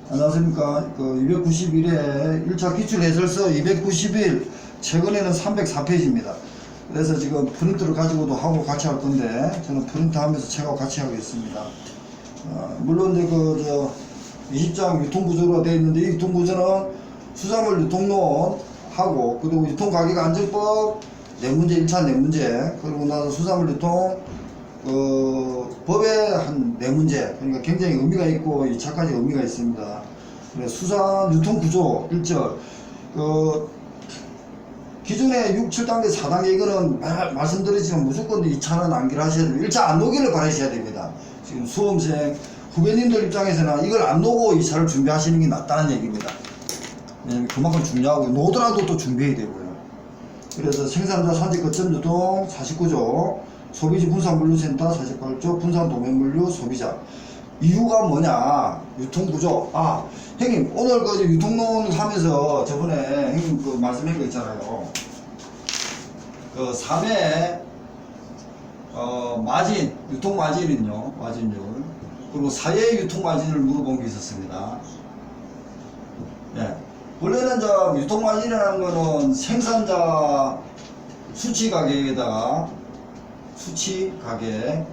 안녕하십니까. 291회 1차 기출해설서 291, 최근에는 304페이지입니다. 그래서 지금 프린트를 가지고도 하고 같이 할 건데, 저는 프린트 하면서 책하고 같이 하겠습니다. 물론 이제 20장 유통구조로 되어 있는데, 이 유통구조는 수산물 유통론 하고, 그리고 유통가격안정법 4문제, 1차 4문제, 그리고 나서 수산물 유통 법에 한 4문제, 그러니까 굉장히 의미가 있고 2차까지 의미가 있습니다. 수산 유통 구조 1절, 기존의 6, 7단계, 4단계 이거는 말씀드리지만 무조건 2차는 암기를 하셔야 됩니다. 1차 안 녹이를 바라셔야 됩니다. 지금 수험생, 후배님들 입장에서는 이걸 안 놓고 2차를 준비하시는 게 낫다는 얘기입니다. 왜냐면 그만큼 중요하고, 놓더라도 또 준비해야 되고요. 그래서 생산자 산지 거점 유통 49조, 소비지 분산물류센터 48조, 분산 도매물류 소비자. 이유가 뭐냐? 유통구조. 형님, 오늘 유통론 하면서 저번에 형님 말씀한 거 있잖아요. 3회, 마진, 유통마진은요, 마진율. 그리고 4회 유통마진을 물어본 게 있었습니다. 예. 원래는 유통마진이라는 거는 생산자 수치 가격에다가 수치 가격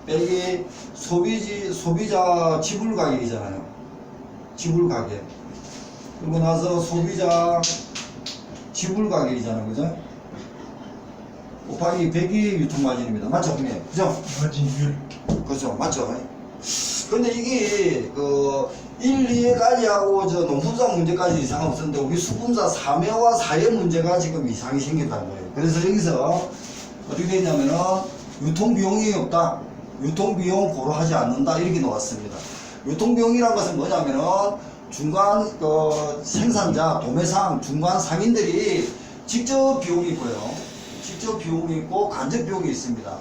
빼기 소비자 지불 가격이잖아요. 지불 가격. 그리고 나서 소비자 지불 가격이잖아요. 그죠? 곱하기 100이 유통마진입니다. 맞죠? 형님? 그죠? 마진율. 그죠? 맞죠? 근데 이게 1, 2회까지 하고 농분사 문제까지 이상 없었는데 우리 수분사 3회와 4회 문제가 지금 이상이 생긴다는 거예요. 그래서 여기서 어떻게 되냐면은 유통비용이 없다, 유통비용 고려하지 않는다, 이렇게 나왔습니다. 유통비용이란 것은 뭐냐면은 중간 생산자, 도매상, 중간 상인들이 직접 비용이 있고요. 직접 비용이 있고 간접 비용이 있습니다.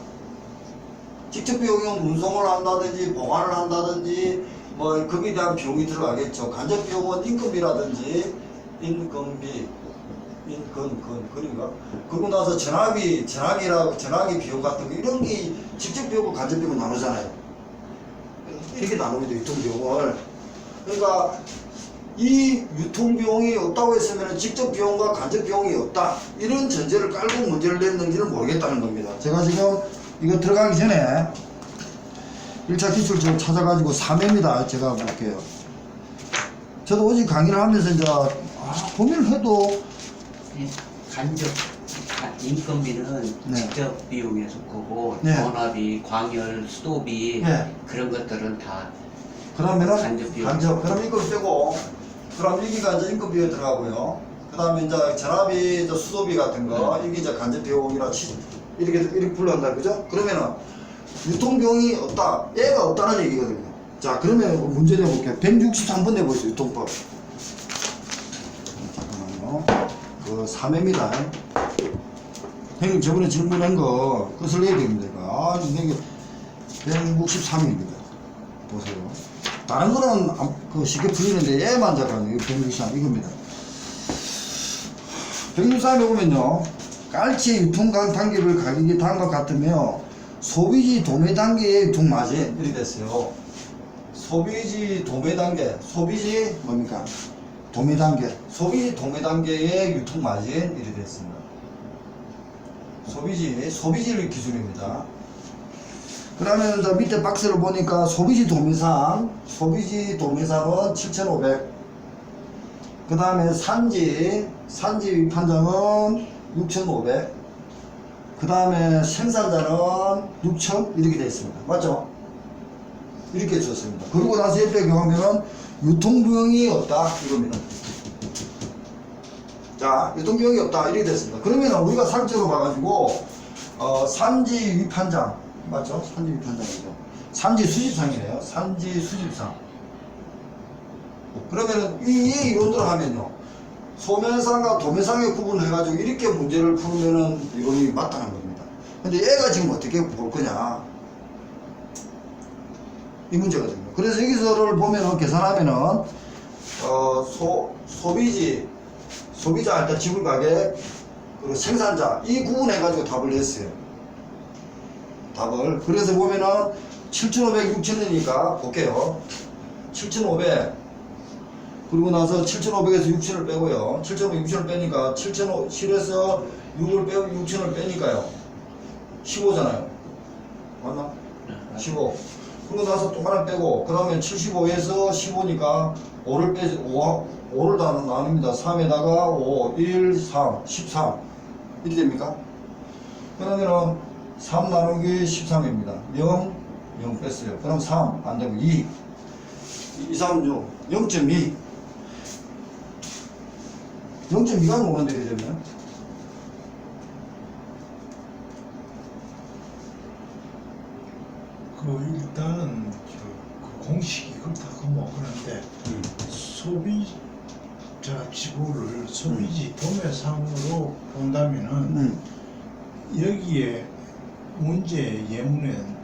직접 비용은 운송을 한다든지 보관을 한다든지 거기에 대한 비용이 들어가겠죠. 간접 비용은 인건비라든지 인건비, 그러니까 그러고 나서 전화기 비용 같은 거, 이런 게 직접 비용과 간접 비용을 나누잖아요. 이렇게 나눕니다, 유통비용을. 그러니까 이 유통비용이 없다고 했으면 직접 비용과 간접 비용이 없다, 이런 전제를 깔고 문제를 냈는지는 모르겠다는 겁니다. 제가 지금 이거 들어가기 전에 1차 기출 좀 찾아가지고 3회입니다. 제가 볼게요. 저도 오직 강의를 하면서 이제 고민을 해도 간접 인건비는 네. 직접 비용에 속하고 네. 전화비, 광열, 수도비 네. 그런 것들은 다 그러면은 간접 비용. 그럼 인건비 빼고, 그럼 여기가 이제 인건비에 들어가고요. 그 다음에 이제 전화비, 수도비 같은 거, 이게 이제 간접 비용이라 이렇게 불러간다, 그죠? 그러면은 유통비용이 없다, 얘가 없다는 얘기거든요. 자, 그러면 문제 내볼게요. 163번 내보세요, 유통법. 잠깐만요. 3회입니다. 형님 저번에 질문한 거 끝을 내야 됩니다. 이게 163입니다. 보세요. 다른 거는 쉽게 풀리는데 얘만 잠깐만요. 163 이겁니다. 163에 보면요, 깔치 유통 단계별 가격이 다음과 같으며 소비지 도매 단계의 유통 마진, 이렇게 됐어요. 소비지 도매 단계, 소비지 뭡니까? 도매 단계, 소비지 도매 단계의 유통 마진, 이렇게 됐습니다. 소비지를 기준입니다. 그러면 저 밑에 박스를 보니까 소비지 도매상은 7,500. 그 다음에 산지 위판장은 6,500. 그 다음에 생산자는 6,000, 이렇게 되어 있습니다. 맞죠? 이렇게 줬습니다. 그리고 나서 옆에 보면은 유통비용이 없다, 이겁니다. 자, 유통비용이 없다, 이렇게 됐습니다. 그러면 우리가 상적으로 봐가지고 산지 위판장, 맞죠? 산지 위판장이죠. 산지 수집상이네요. 산지 수집상. 그러면은 이 이론대로 하면요, 소매상과 도매상의 구분을 해가지고 이렇게 문제를 풀으면은 이론이 맞다는 겁니다. 근데 얘가 지금 어떻게 볼 거냐, 이 문제거든요. 그래서 여기서를 보면은 계산하면은 소비자 일단 지불 가격, 그리고 생산자, 이 구분해가지고 답을 냈어요. 답을. 그래서 보면은 7,500, 6,000이니까 볼게요. 7,500 그리고 나서 7,500에서 6,000을 빼고요. 7,500, 6,000을 빼니까 7,700에서 6을 빼고 6,000을 빼니까요. 15잖아요. 맞나? 15. 그러고 나서 또 하나 빼고, 그 다음에 75에서 15니까 5를 빼지, 5를 다 나눕니다. 3에다가 5, 1, 3, 13. 이렇게 됩니까? 그러면은 3 나누기 13입니다. 0, 0 뺐어요. 그럼 3, 안 되고 2. 2, 3, 6, 0.2. 0.2가 뭐가 되게 되면? 일단은 그 공식이 그렇다고 뭐 그런데 소비자 지구를 소비지 도매상으로 본다면은 여기에 문제 예문엔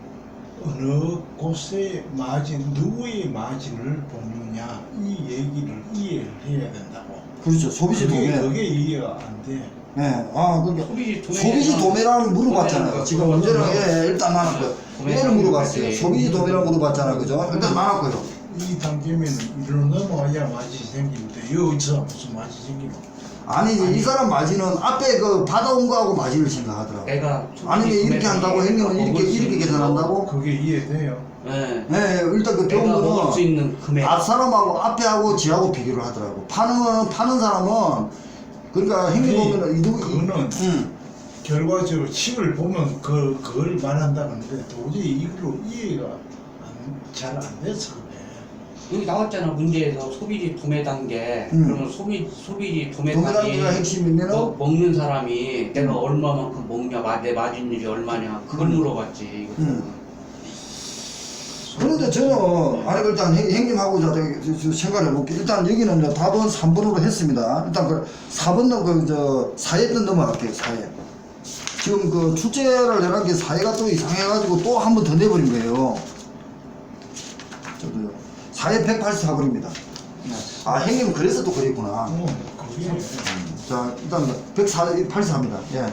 어느 곳의 마진, 누구의 마진을 보느냐 이 얘기를 이해를 해야 된다고. 그렇죠. 소비지 도매. 그게 이해가 안 돼. 네. 아, 그러니까 소비지 소비지 도매라는 물어봤잖아요. 도매라는 지금 거. 문제는 일단 나눴고요. 도매 얘를 물어봤어요. 도매. 소비지 도매라는 물어봤잖아요. 그죠? 일단 나눴고요. 이 단계면 이리로 넘어가야 마진이 생기는데 여기서 무슨 마진이 생기노? 아니지, 이 사람 마진은 앞에 그 받아온 거하고 마진을 생각하더라고. 내가 아니면 이렇게 한다고 행령은 이렇게 계산한다고? 그게 이해돼요? 네. 네, 일단 그 배운 내가 먹을 수 거는 있는 금액. 앞 사람하고 앞에하고 지하고 비교를 하더라고. 파는 사람은 그러니까 행령 보면은 그거는 결과적으로 칩을 보면 그걸 말한다는데 도저히 이걸로 이해가 잘 안 돼서 그래. 여기 나왔잖아 문제에서 소비지 도매 단계. 그러면 소비지 도매 도매 단계 단계가 핵심이면은 먹는 사람이 내가 얼마만큼 먹냐, 내 마진율이 얼마냐 그걸 물어봤지. 그런데 저는 아니 일단 형님하고 저 생각을 해볼게요. 일단 여기는 이제 답은 3번으로 했습니다. 일단 그 4번은 그 사회편 넘어갈게요. 사회. 지금 그 출제를 해놓은 게 사회가 또 이상해가지고 또 한 번 더 내버린 거예요. 저도요. 사회 184번입니다. 아 형님 그래서 또 그랬구나. 그게 자 일단 184입니다. 예.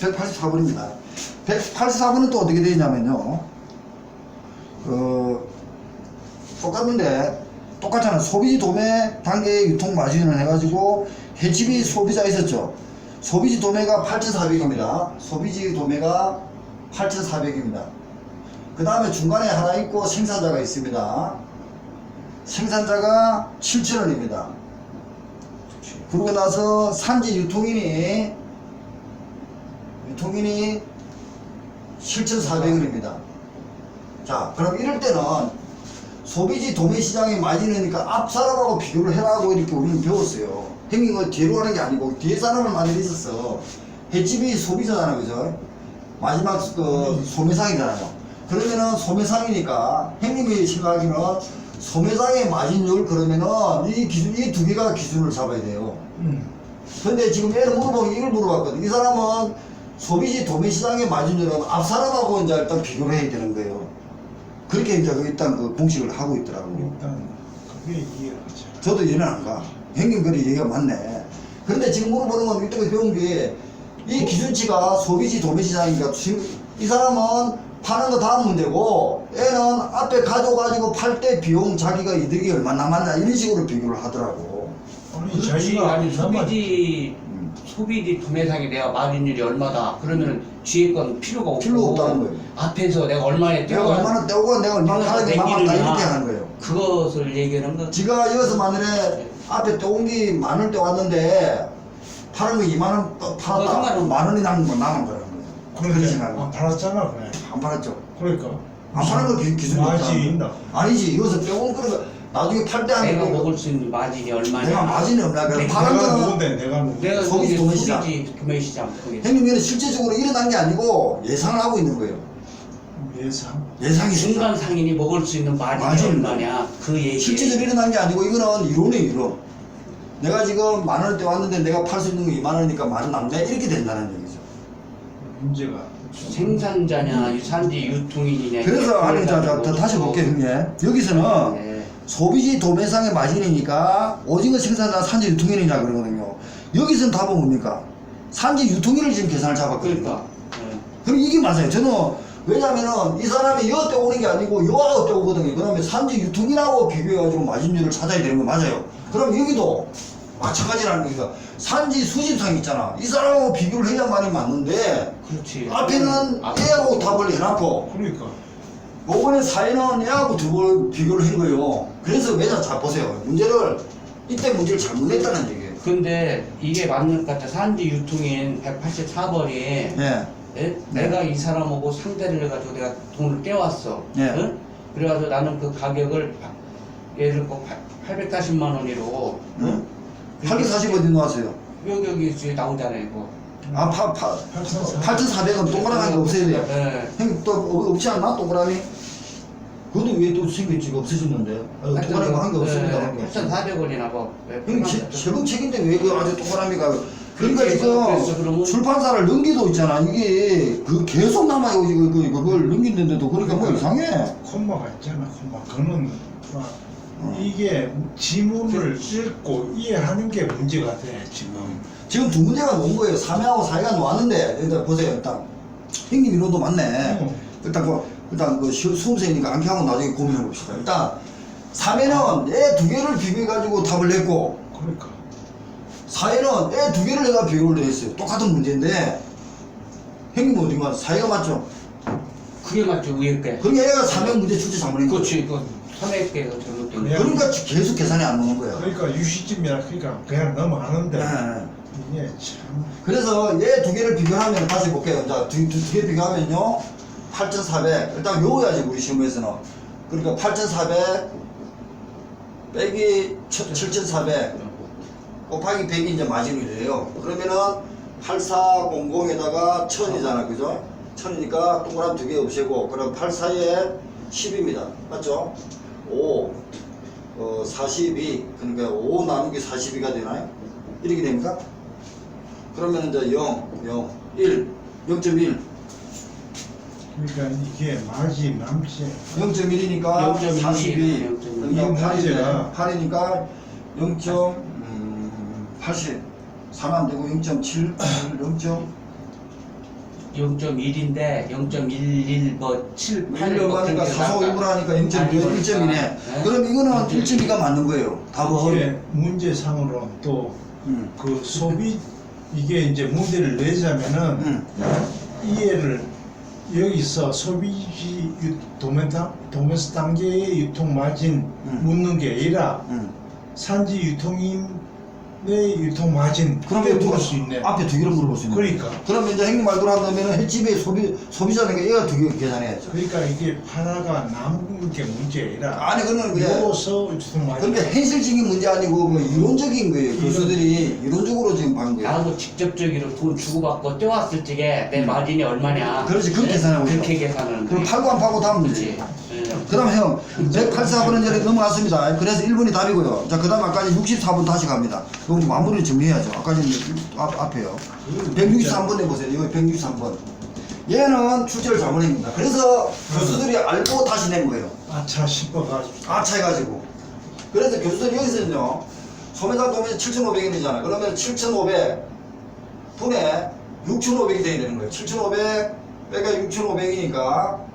184번입니다. 184번은 또 어떻게 되냐면요. 똑같은데 똑같잖아. 소비지 도매 단계의 유통 마진을 해가지고 해치비 소비자 있었죠. 소비지 도매가 8,400입니다. 소비지 도매가 8,400입니다. 그 다음에 중간에 하나 있고 생산자가 있습니다. 생산자가 7,000원입니다. 그러고 나서 산지 유통인이 7,400원입니다. 자, 그럼 이럴 때는 소비지 도매시장의 마진이니까 앞 사람하고 비교를 해라고 이렇게 우리는 배웠어요. 형님 이거 뒤로 하는 게 아니고 뒤에 사람을 많이 있었어. 횟집이 소비자잖아, 그죠? 마지막 그 소매상이잖아요. 그러면은 소매상이니까 형님이 생각하기는 소매상의 마진율 그러면은 이 두 개가 기준을 잡아야 돼요. 근데 지금 얘는 이걸 물어봤거든. 이 사람은 소비지 도매시장의 마진율은 앞 사람하고 이제 일단 비교를 해야 되는 거예요. 그렇게 이제 일단 그 공식을 하고 있더라고요. 일단 그게 이해가 잘. 저도 이해는 안 가. 형님 그래 얘기가 맞네. 그런데 지금 물어보는 건 이때까지 배운 게 이 기준치가 소비지 도매시장이니까 이 사람은 파는 거 다음 문제고 얘는 앞에 가져가지고 팔 때 비용 자기가 이득이 얼마 남았냐 이런 식으로 비교를 하더라고. 아니 그렇지. 자기가 아니 소비지 도매상이 내가 마진율이 얼마다 그러면 뒤에 건 필요가 없고 필요 없다는 거예요. 앞에서 내가 얼마에 내가 얼마나 떼오고 내가 얼마나 하는게 남았다 이렇게 하는 거예요. 그것을 얘기하는 거. 지가 여기서 만일에 앞에 떼온 게 10,000원 떼왔는데 파는 거 20,000원 그거 팔았다. 상관없는 10,000원이 남은 거라는 거예요. 그렇게 생각해요. 안 팔았잖아 그래. 안 팔았죠. 그러니까 안 파는 거 기준이 맛이 없다는 있나? 거예요. 아니지. 여기서 떼온 거는 나중에 팔 때 내가 하는 거 먹을 수 있는 마진이 얼마냐. 내가 마진이 없나. 그래. 내가 파는 내가 거는 누군데 내가 누군데. 내가 소비지 도매시장. 소비지 도매시장 거기. 형님 이는 실제적으로 일어난 게 아니고 예상을 하고 있는 거예요. 예상이 중간 상인이 먹을 수 있는 마진이 마진은 얼마냐 그 얘기. 실제적으로 일어난 게 아니고 이거는 이론이에요. 이론. 내가 지금 10,000원 떼왔는데 내가 팔 수 있는 거 20,000원이니까 10,000원 남네 이렇게 된다는 얘기죠. 문제가 생산자냐 산지 유통인이냐. 그래서 아니 자 다시 볼게요 형님. 여기서는 네. 소비지 도매상의 마진이니까 오징어 생산자 산지 유통인이냐 그러거든요. 여기서는 답은 뭡니까? 산지 유통인을 지금 계산을 잡았거든요. 그러니까. 네. 그럼 이게 맞아요. 저는 왜냐면은 이 사람이 여때 오는 게 아니고 여하고 때 오거든요. 그러면 산지 유통이라고 비교해가지고 마진율을 찾아야 되는 거 맞아요. 그럼 여기도 마찬가지라는 거니까 산지 수집상 있잖아. 이 사람하고 비교를 해야만이 맞는데 그렇지. 앞에는 얘하고 답을 해놨고 그러니까 요번에 사회는 얘하고 두 번 비교를 한 거예요. 그래서 왜냐 잘 보세요. 문제를 이때 문제를 잘못 냈다는 얘기예요. 근데 이게 맞는 것 같아. 산지 유통인 184번이 예. 내가 이 사람하고 상대를 해가지고 내가 돈을 떼왔어. 예. 응? 그래가지고 나는 그 가격을 예를 들어 840만 원으로 응? 840 어디 나왔어요? 여기 뒤에 나오잖아요. 이거. 아, 8,400원 동그라미 게 없어야 돼요. 네. 형님 또 없지 않나? 동그라미? 그것도 왜 또 생겼지? 없어졌는데. 동그라미 한 게 없습니다. 한 게 없습니다. 8,400원이나 뭐. 형님 세금 책인데 왜 그 아주 동그라미가. 그러니까 그래서 지금 그러면 출판사를 넘기도 있잖아. 이게 그 계속 남아요. 그걸 넘기는데도 그러니까 뭐 이상해. 콤마가 있잖아. 콤마 그는 막 이게 지문을 읽고 이해하는 게 문제가 돼 지금. 지금 두 문제가 놓은 거예요. 3회하고 4회가 놓았는데 일단 보세요. 일단 형님 이론도 맞네. 일단 그 수험생이니까 암기하고 나중에 고민해 봅시다. 일단 3회는 애 두 개를 비교해가지고 답을 냈고 그러니까 4회는 애 두 개를 내가 비교를 했어요. 똑같은 문제인데 형님 어디 맞아? 4회가 맞죠? 그게 맞죠, 위에 게. 그러니까 얘가 3회 문제 출제 잘못한 거예요. 그렇지, 그 300개가 잘못된 거. 그냥- 그러니까 계속 계산이 안 나오는 거예요. 그러니까 유시점이라 그러니까 그냥 넘어가는데 네. 이게 참 그래서 얘 두 개를 비교하면 다시 볼게요. 자, 두 개 비교하면요. 8,400. 일단 외워야지, 우리 시험에서는. 그러니까 8,400 빼기 7,400 곱하기 100이 이제 마진율이에요. 그러면은 8400에다가 1000이잖아. 그죠? 1000이니까 동그라미 두 개 없애고, 그럼 84에 10입니다. 맞죠? 5, 42. 그러니까 5 나누기 42가 되나요? 이렇게 됩니까? 그러면 이제 0, 0, 1, 0.1. 그러니까 이게 말지 남지 0.1이니까 0.1 42. 이 문제가 8이니까 0.80. 3 안 되고 0.7, 0.1인데 0.11 뭐 7, 8 1 얼마니까 4, 5, 6을 하니까 0.1이네. 그럼 이거는 1.2가 맞는 거예요. 답은. 이게 문제상으로 또 음. 그 소비 이게 이제 문제를 내자면은 이해를 여기서 소비지 도메스 단계의 유통 마진 묻는 게 아니라 산지 유통인의 유통 마진 그러면 물을 수 있네. 앞에 두 개를 물어볼 수 있는 거예요. 그러니까 그러면 이제 형님 말대로 한다면 횟집의 소비자니까 얘가 두 개 계산해야죠. 그러니까 이게 파라가 남은 게 문제 아니라 아니 그거는 그냥 요서 유통 마진. 그러니까 현실적인 문제 아니고 뭐 이론적인 거예요. 교수들이 이론적으로 지금 한 거예요. 나하고 직접적으로 돈 주고받고 떼왔을 적에 내 마진이 얼마냐. 그렇지, 그렇게 계산하고 그렇게 있어. 계산하는 그럼 거지. 팔고 안 팔고 다음 그렇지. 문제. 그럼 형 184번은 이제 넘어갔습니다. 그래서 1번이 답이고요. 자, 그 다음 아까 64번 다시 갑니다. 이거 이제 마무리를 정리해야죠. 아까 지금 앞에요. 163번 해보세요. 여기 163번. 얘는 출제를 잘못합니다. 그래서 교수들이 알고 다시 낸 거예요. 아차 싶어가지고 아차 해가지고. 그래서 교수들이 여기서는요. 소매당 도면이 7,500원이잖아. 그러면 7,500 분에 6,500이 돼야 되는 거예요. 7,500 빼가 6,500이니까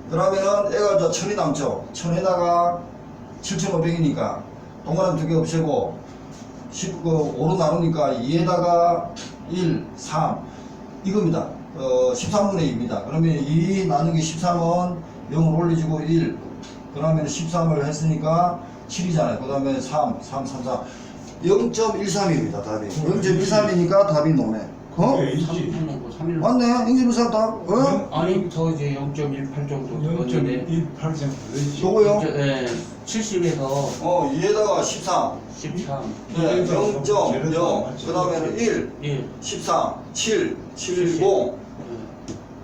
그러면은 애가 저 1000이 남죠. 1000에다가 7,500이니까 동그라미 두 개 없애고 5로 나누니까 2에다가 1, 3 이겁니다. 13분의 2입니다. 그러면 2 나누기 13은 0을 올려주고 1 그러면 13을 했으니까 7이잖아요. 그 다음에 3, 3, 3, 4 0.13입니다. 답이 0.13이니까 답이 노네. 어? 그게 이지 3일 맞네. 0.13 답. 어? 아니 저 이제 0.18 정도 어쩌네. 0.18 정도 되지. 요거요? 네, 70에서 2에다가 13 13, 네, 그러니까 0.0 그 다음에는 1 1, 13 7 70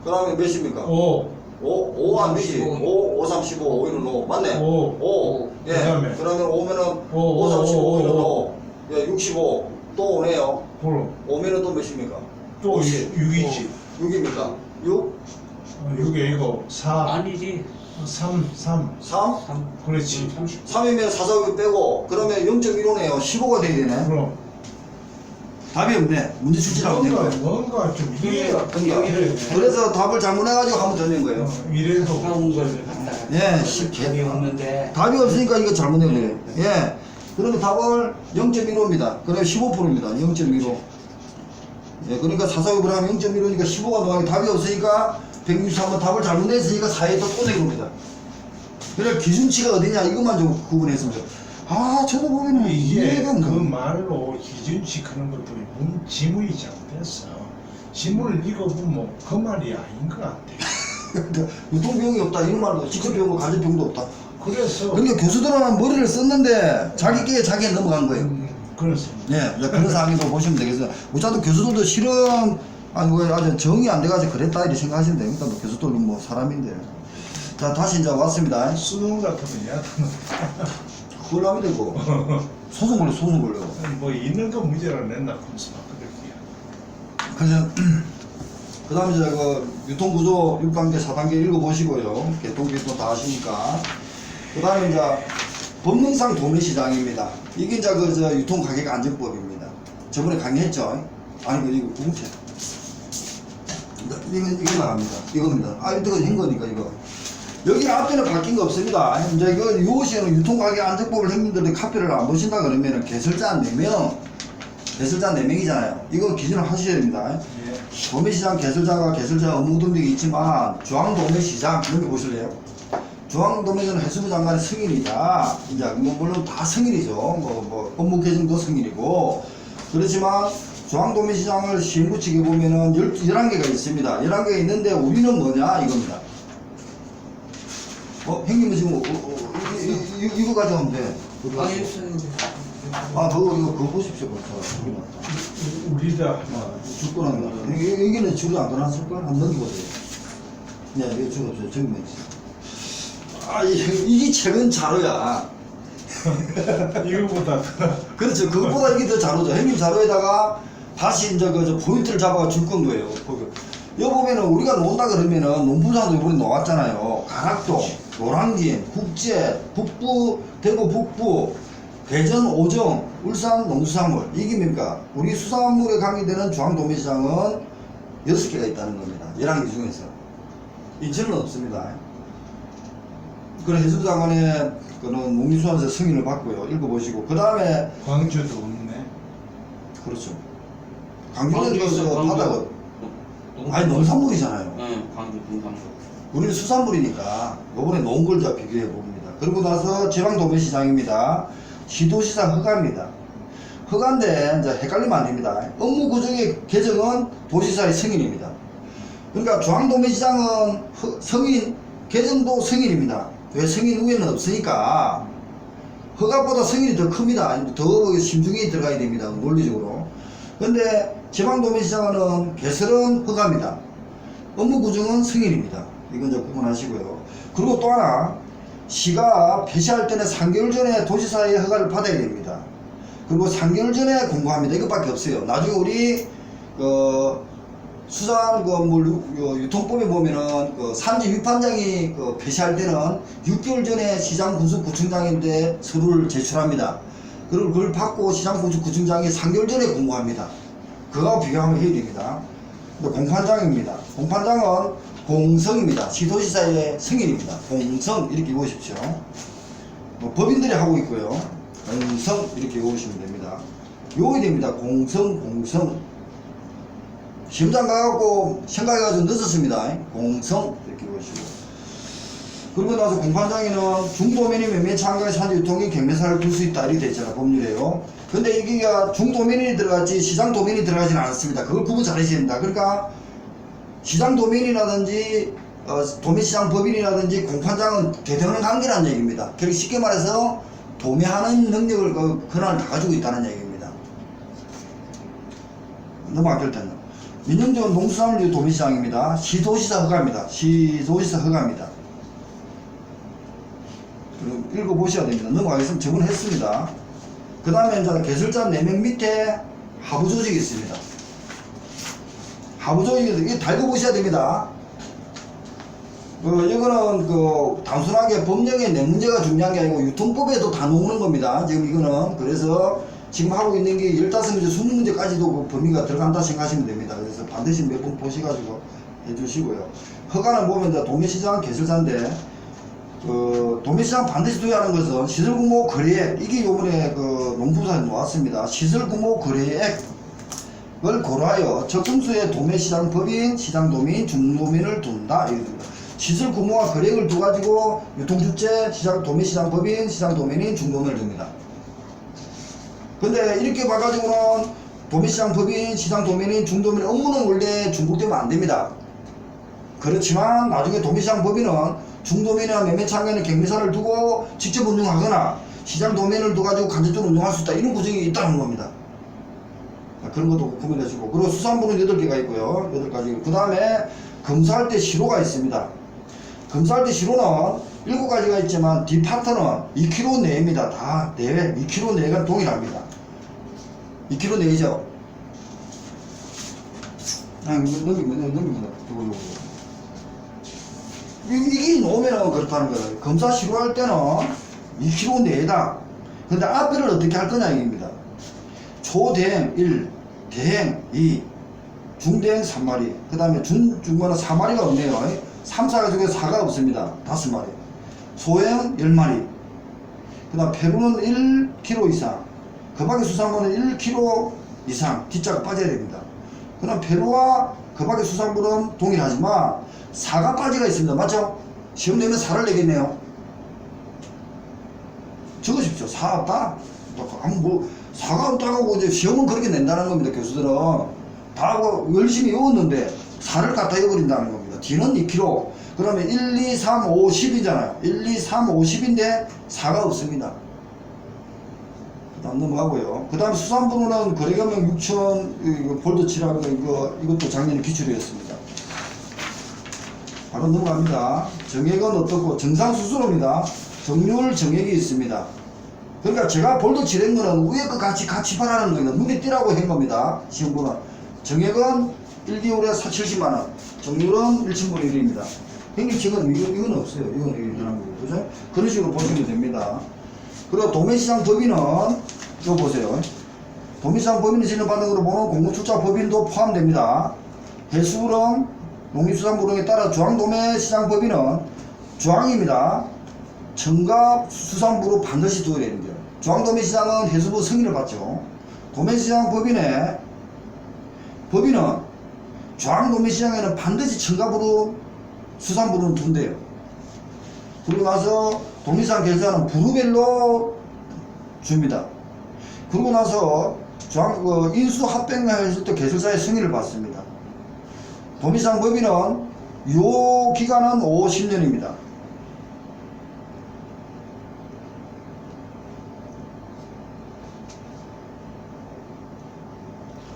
그 다음에 몇입니까? 5 5 안 되지. 5 35 5는 5 맞네. 5 5 예. 그다음에 그러면 5면은 5, 5 35 5는 5. 5 예, 65 또 오네요. 그럼 5면은 또 몇입니까? 또 6이지 6입니까? 6 6에 이거 4 아니지. 3 3 3, 그렇지 30. 3이면 4, 4, 6 빼고 그러면 0.15네요. 15가 돼야 되네. 그럼 답이 없네. 문제 출제하면 된 거예요. 뭔가 좀 이해가 그럼 여기를 그래서 답을 잘못해가지고 한번 더 낸 거예요. 이래도 가까운 걸 갖다가 예, 쉽게. 답이 없는데 답이 없으니까 이거 잘못된 거예요. 예. 그러면 답을 0.15입니다. 그래 15%입니다. 0.15. 예, 그러니까 사사구분 하면 0.15니까 15가 나가니 답이 없으니까 163번 답을 잘못했으니까 4에 또 내는 겁니다. 그래 기준치가 어디냐 이것만 좀 구분했으면 좋겠어요. 아, 저도 보기에는 이게 이해가 그 뭐. 말로 기준치 그런 것도 지문이 잘못됐어. 지문을 읽어보면 그 말이 아닌 것 같아. 그러니까 유통비용이 없다 이런 말도 직접비용도 간접비용도 없다. 그래서 그러니까 교수들은 머리를 썼는데 자기께 자기에 넘어간 거예요. 그렇습니다. 예, 이제 그런 상황에서 보시면 되겠어요. 어차피 교수들도 실험, 아니, 뭐, 아주 정이 안 돼가지고 그랬다, 이렇게 생각하시면 됩니다. 뭐, 교수들도 뭐, 사람인데. 자, 다시 이제 왔습니다. 수능 같으면 야단은 그걸 하면 되고. 소송 걸려, 소송 걸려. 뭐 있는 거 문제를 냈나 하면서 막 그럴게요. 그래서, 그 다음에 이제 그, 유통구조 6단계, 4단계 읽어보시고요. 개통비도 다 하시니까. 그 다음에 이제, 법령상 도매시장입니다. 이게 이제 그, 유통가격안정법입니다. 저번에 강의했죠? 아니, 이거 공채. 이거 나갑니다. 이겁니다. 아, 이거 한 거니까, 이거. 여기 앞에는 바뀐 거 없습니다. 이제 이거 요시에는 유통가격안정법을 형님들이 카피를 안 보신다 그러면은 개설자 4명, 개설자 4명이잖아요. 이거 기준을 하셔야 됩니다. 예. 도매시장 개설자가 개설자 업무 등록이 있지만 중앙도매시장 그런 거 보실래요? 중앙도매시장은 해수부 장관의 승인이다. 이제 뭐 물론 다 승인이죠. 뭐 업무 개정도 승인이고 그렇지만 중앙도매시장을 시행구칙에 보면은 11개가 있습니다. 11개가 있는데 우리는 뭐냐 이겁니다. 형님은 지금 이거 가져가면 돼. 아, 그거 보십시오, 벌써. 우리다 줄 거란 거. 여기는 줄을 안 꺼놨을 걸? 한번 넘겨보세요. 네, 여기 줄 없어요. 저기만 있어요. 아, 이게 최근 자료야. 이거보다 그렇죠. 그것보다 이게 더 자료죠. 형님 자료에다가 다시 이제 저 포인트를 잡아가 줄 건 거예요. 여기 보면은 우리가 논다 그러면은 농부산도 이번에 나왔잖아요. 가락동, 노량진, 국제, 북부, 대구 북부, 대전, 오정, 울산 농수산물. 이게 뭡니까? 우리 수산물에 관계되는 중앙도매시장은 6개가 있다는 겁니다. 11개 중에서. 인천은 없습니다. 그래 해수부 장관의 그는 농림수산에서 승인을 받고요. 읽어보시고. 그 다음에, 광주도 없네. 그렇죠. 강규는 광주, 그 광주. 바다가, 아니 농산물이잖아요. 응, 광주 동산물. 우리는 수산물이니까 요번에 놓은 걸 자 비교해 봅니다. 그리고 나서 지방도매시장입니다. 시도시장 허가입니다. 허가인데 이제 헷갈리면 안 됩니다. 업무 구조의 개정은 도시사의 승인입니다. 그러니까 중앙도매시장은 승인, 개정도 승인입니다. 왜 승인 후에는 없으니까 허가보다 승인이 더 큽니다. 더 심중히 들어가야 됩니다. 논리적으로. 근데 지방도매시장은 개설은 허가입니다. 업무 구조는 승인입니다. 이건 이제 구분하시고요. 그리고 또 하나, 시가 폐시할 때는 3개월 전에 도시사의 허가를 받아야 됩니다. 그리고 3개월 전에 공고합니다. 이것밖에 없어요. 나중에 우리 수산물 유통법에 보면은 산지 위판장이 폐시할 때는 6개월 전에 시장군수구청장인데 서류를 제출합니다. 그리고 그걸 받고 시장군수구청장이 3개월 전에 공고합니다. 그거하고 비교하면 해야 됩니다. 공판장입니다. 공판장은 공성입니다. 시도지사의 승인입니다. 공성 이렇게 읽으십시오. 법인들이 하고 있고요. 공성 이렇게 읽으시면 됩니다. 요게 됩니다. 공성 공성. 시험장 가갖고 생각해가지고 늦었습니다. 공성 이렇게 읽으시고. 그리고 나서 공판장에는 중도면이 매매차 한 가지 산지 유통인 경매사를 둘 수 있다 이렇게 되어 있잖아요. 법률에요. 근데 이게 중도면이 들어갔지 시장도면이 들어가지는 않았습니다. 그걸 구분 잘 하셔야 됩니다. 그러니까 시장도면이라든지 도매시장 법인이라든지 공판장은 대등한 관계라는 얘기입니다. 그렇게 쉽게 말해서 도매하는 능력을 권한을 다 가지고 있다는 얘기입니다. 넘어갈 텐데 민영적은 농수산물 도매시장입니다. 시도지사 허가입니다. 시도지사 허가입니다. 읽어보셔야 됩니다. 넘어가겠습니다. 저번에 했습니다. 그 다음에 이제 개설자 4명 밑에 하부조직이 있습니다. 하부조직에서 이게 달고 보셔야 됩니다. 이거는 단순하게 법령의 내 문제가 중요한 게 아니고 유통법에도 다 나오는 겁니다. 지금 이거는 그래서 지금 하고 있는 게 15문제, 20문제까지도 그 범위가 들어간다 생각하시면 됩니다. 그래서 반드시 몇 번 보셔가지고 해주시고요. 허가는 보면 이제 도매시장 개설사인데, 도매시장 반드시 두야 하는 것은 시설구모 거래액, 이게 요번에 그 농부사에 나왔습니다. 시설구모 거래액을 고려하여 적정수의 도매시장 법인, 시장도민, 중도민을 둔다. 이겁니다. 시설구모와 거래액을 두가지고 유통주체, 도매시장 법인, 시장도민인, 중도민을 둡니다. 근데 이렇게 봐가지고는 도매시장 법인, 시장도민인, 중도민의 업무는 원래 중복되면 안 됩니다. 그렇지만 나중에 도매시장 법인은 중도민이나 매매창에는 경매사를 두고 직접 운영하거나 시장 도면을 둬가지고 간접적으로 운영할 수 있다, 이런 구정이 있다는 겁니다. 그런 것도 구분해주고, 그리고 수산부는 8개가 있고요. 8가지. 그 다음에 검사할 때 시로가 있습니다. 검사할 때 시로는 7가지가 있지만 뒷파트는 2km 내입니다. 다 내외 2km 내가 동일합니다. 2km 내죠. 넘깁니다. 이게 놓으면 그렇다는 거예요. 검사 시로할 때는 2km 내다. 근데 앞에를 어떻게 할 거냐 이겁니다. 초대행 1, 대행 2, 중대행 3마리, 그 다음에 중간은 4마리가 없네요. 3, 4가 중에 4가 없습니다. 5마리. 소행 10마리. 그 다음 페루는 1km 이상, 그 밖에 수산물은 1km 이상, 뒷자가 빠져야 됩니다. 그 다음 페루와 그 밖에 수산물은 동일하지만 4가 빠지가 있습니다. 맞죠? 시험 되면 4를 내겠네요. 적으십시오. 4 없다? 뭐 4가 없다고 이제 시험은 그렇게 낸다는 겁니다. 교수들은 다 하고 열심히 외웠는데 4를 갖다 해버린다는 겁니다. D는 2km. 그러면 1, 2, 3, 5, 10이잖아요. 1, 2, 3, 5, 10인데 4가 없습니다. 그 다음 넘어가고요. 그 다음 수산부는 거래금액 6천, 볼드 칠하는 거, 이것도 작년에 기출이었습니다. 바로 넘어갑니다. 정액은 어떻고, 정상수수료입니다. 정률 정액이 있습니다. 그러니까 제가 볼드 칠한 거는 위에 거 같이 팔아는 겁니다. 눈에 띄라고 한 겁니다. 시험보는. 정액은 1개월에 70만원, 정률은 1,000분의 1입니다. 형님 지금 이건 없어요. 이건 일어난 거고, 그죠? 그런 식으로 보시면 됩니다. 그리고 도매시장 법인은, 이거 보세요. 도매시장 법인이 진행받는 것으로 보면 공공출자 법인도 포함됩니다. 해수부령, 농림수산부령에 따라 중앙도매시장 법인은 중앙입니다. 청가 수산부로 반드시 두어야 됩니다. 중앙도매시장은 해수부 승인을 받죠. 도매시장 법인은 중앙도매시장에는 반드시 청가부로 수산부로는 둔대요. 그리고 나서 도매시장 계좌는 부루별로 줍니다. 그리고 나서 인수 합병했을 때 계절사의 승인을 받습니다. 도매시장 법인은 요 기간은 50년입니다.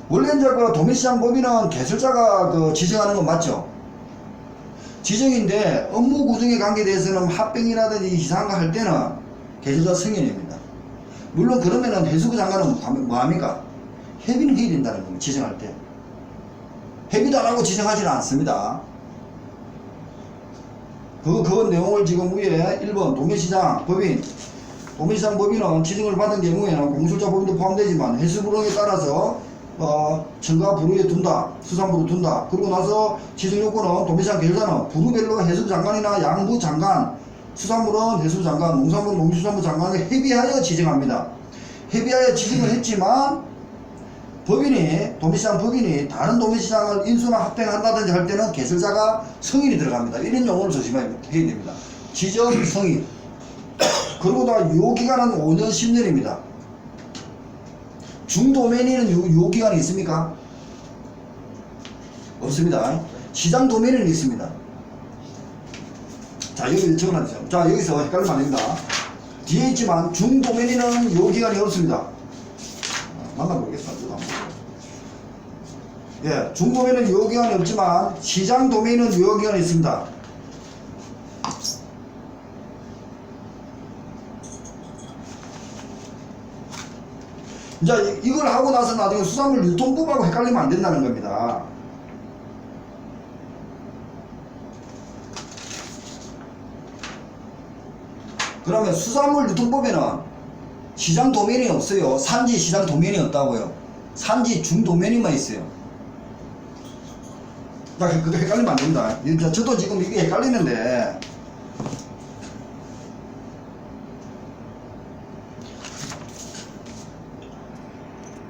원래 이제 그 도매시장 법인은 개설자가 지정하는 건 맞죠? 지정인데 업무 구성에 관계돼서는 합병이라든지 이상한 거 할 때는 개설자 승인입니다. 물론 그러면은 해수부 장관은 뭐 합니까? 협의는 해야 된다는 겁니다. 지정할 때. 협의도 안 하고 지정하지는 않습니다. 그 내용을 지금 위에 1번 도매시장 법인, 도매시장 법인은 지정을 받은 경우에는 공술자 법인도 포함되지만 해수부령에 따라서 청가 부루에 둔다, 수산부로 둔다. 그리고 나서 지정 요건은 도매시장 계열사는 부루별로 해수부 장관이나 양부 장관, 수산물은 해수부 장관, 농산물은 농수산부 장관을 협의하여 지정합니다. 협의하여 지정을 했지만 도매시장 법인이 다른 도매시장을 인수나 합병한다든지 할 때는 개설자가 승인이 들어갑니다. 이런 용어를 조심해야 됩니다. 지정 승인. 그리고 요 기간은 5년 10년입니다. 중도매니는 요 기간이 있습니까? 없습니다. 시장 도매니는 있습니다. 자, 여기 적어놨죠. 자, 여기서 헷갈리면 안 됩니다. 뒤에 있지만 중도매니는 요 기간이 없습니다. 만나보겠습니다. 예, 중도매니는 요 기간이 없지만 시장 도매니는 요 기간이 있습니다. 이제 이걸 하고 나서 나중에 수산물 유통법하고 헷갈리면 안 된다는 겁니다. 그러면 수산물 유통법에는 시장 도면이 없어요. 산지 시장 도면이 없다고요. 산지 중 도면이만 있어요. 나 그거 헷갈리면 안 된다. 저도 지금 이게 헷갈리는데